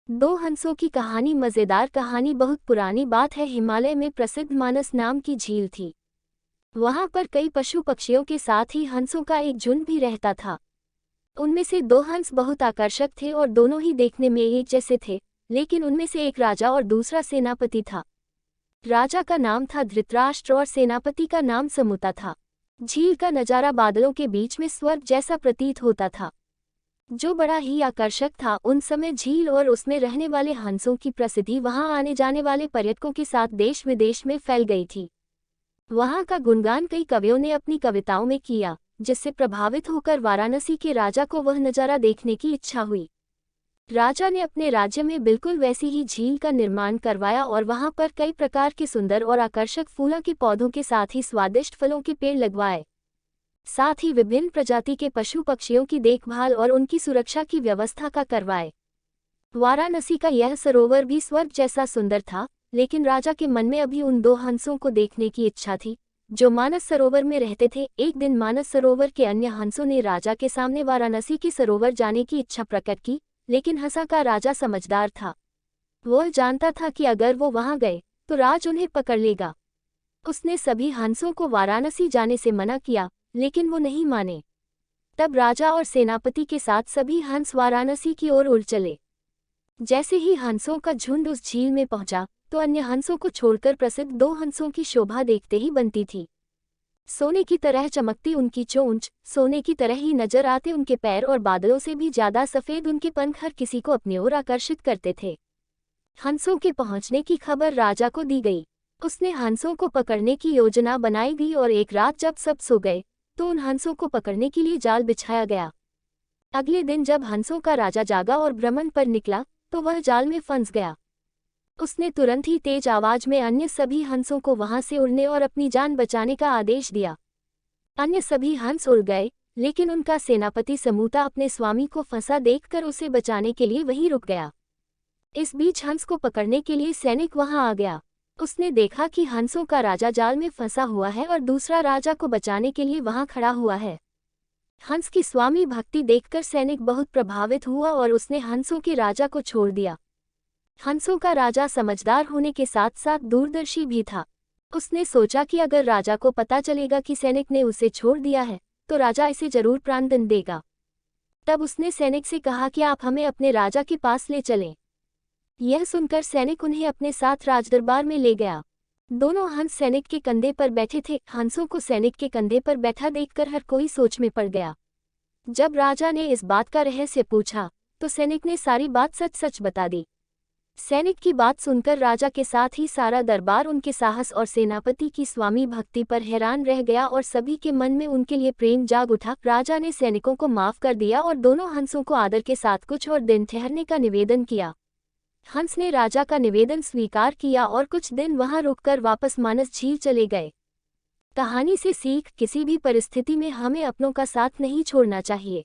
दो हंसों की कहानी। मजेदार कहानी। बहुत पुरानी बात है, हिमालय में प्रसिद्ध मानस नाम की झील थी। वहां पर कई पशु पक्षियों के साथ ही हंसों का एक झुंड भी रहता था। उनमें से दो हंस बहुत आकर्षक थे और दोनों ही देखने में एक जैसे थे, लेकिन उनमें से एक राजा और दूसरा सेनापति था। राजा का नाम था धृतराष्ट्र और सेनापति का नाम समुता था। झील का नजारा बादलों के बीच में स्वर्ग जैसा प्रतीत होता था, जो बड़ा ही आकर्षक था। उन समय झील और उसमें रहने वाले हंसों की प्रसिद्धि वहां आने जाने वाले पर्यटकों के साथ देश विदेश में फैल गई थी। वहां का गुणगान कई कवियों ने अपनी कविताओं में किया, जिससे प्रभावित होकर वाराणसी के राजा को वह नजारा देखने की इच्छा हुई। राजा ने अपने राज्य में बिल्कुल वैसी ही झील का निर्माण करवाया और वहां पर कई प्रकार के सुंदर और आकर्षक फूलों के पौधों के साथ ही स्वादिष्ट फलों के पेड़ लगवाए। साथ ही विभिन्न प्रजाति के पशु पक्षियों की देखभाल और उनकी सुरक्षा की व्यवस्था का करवाए। वाराणसी का यह सरोवर भी स्वर्ग जैसा सुंदर था, लेकिन राजा के मन में अभी उन दो हंसों को देखने की इच्छा थी, जो मानस सरोवर में रहते थे। एक दिन मानस सरोवर के अन्य हंसों ने राजा के सामने वाराणसी के सरोवर जाने की इच्छा प्रकट की, लेकिन हंसा का राजा समझदार था। वह जानता था कि अगर वो वहां गए तो राज उन्हें पकड़ लेगा। उसने सभी हंसों को वाराणसी जाने से मना किया, लेकिन वो नहीं माने। तब राजा और सेनापति के साथ सभी हंस वाराणसी की ओर उड़ चले। जैसे ही हंसों का झुंड उस झील में पहुंचा, तो अन्य हंसों को छोड़कर प्रसिद्ध दो हंसों की शोभा देखते ही बनती थी। सोने की तरह चमकती उनकी चोंच, सोने की तरह ही नजर आते उनके पैर और बादलों से भी ज्यादा सफेद उनके पंख हर किसी को अपनी ओर आकर्षित करते थे। हंसों के पहुंचने की खबर राजा को दी गई। उसने हंसों को पकड़ने की योजना बनाई गई और एक रात जब सब सो गए, तो उन हंसों को पकड़ने के लिए जाल बिछाया गया। अगले दिन जब हंसों का राजा जागा और भ्रमण पर निकला, तो वह जाल में फंस गया। उसने तुरंत ही तेज आवाज में अन्य सभी हंसों को वहां से उड़ने और अपनी जान बचाने का आदेश दिया। अन्य सभी हंस उड़ गए, लेकिन उनका सेनापति समूता अपने स्वामी को फंसा देखकर उसे बचाने के लिए वहीं रुक गया। इस बीच हंस को पकड़ने के लिए सैनिक वहां आ गया। उसने देखा कि हंसों का राजा जाल में फंसा हुआ है और दूसरा राजा को बचाने के लिए वहां खड़ा हुआ है। हंस की स्वामी भक्ति देखकर सैनिक बहुत प्रभावित हुआ और उसने हंसों के राजा को छोड़ दिया। हंसों का राजा समझदार होने के साथ साथ दूरदर्शी भी था। उसने सोचा कि अगर राजा को पता चलेगा कि सैनिक ने उसे छोड़ दिया है, तो राजा इसे जरूर प्राणदंड देगा। तब उसने सैनिक से कहा कि आप हमें अपने राजा के पास ले चलें। यह सुनकर सैनिक उन्हें अपने साथ राजदरबार में ले गया। दोनों हंस सैनिक के कंधे पर बैठे थे। हंसों को सैनिक के कंधे पर बैठा देखकर हर कोई सोच में पड़ गया। जब राजा ने इस बात का रहस्य पूछा, तो सैनिक ने सारी बात सच सच बता दी। सैनिक की बात सुनकर राजा के साथ ही सारा दरबार उनके साहस और सेनापति की स्वामी भक्ति पर हैरान रह गया और सभी के मन में उनके लिए प्रेम जाग उठा। राजा ने सैनिकों को माफ कर दिया और दोनों हंसों को आदर के साथ कुछ और दिन ठहरने का निवेदन किया। हंस ने राजा का निवेदन स्वीकार किया और कुछ दिन वहां रुककर वापस मानस झील चले गए। कहानी से सीख, किसी भी परिस्थिति में हमें अपनों का साथ नहीं छोड़ना चाहिए।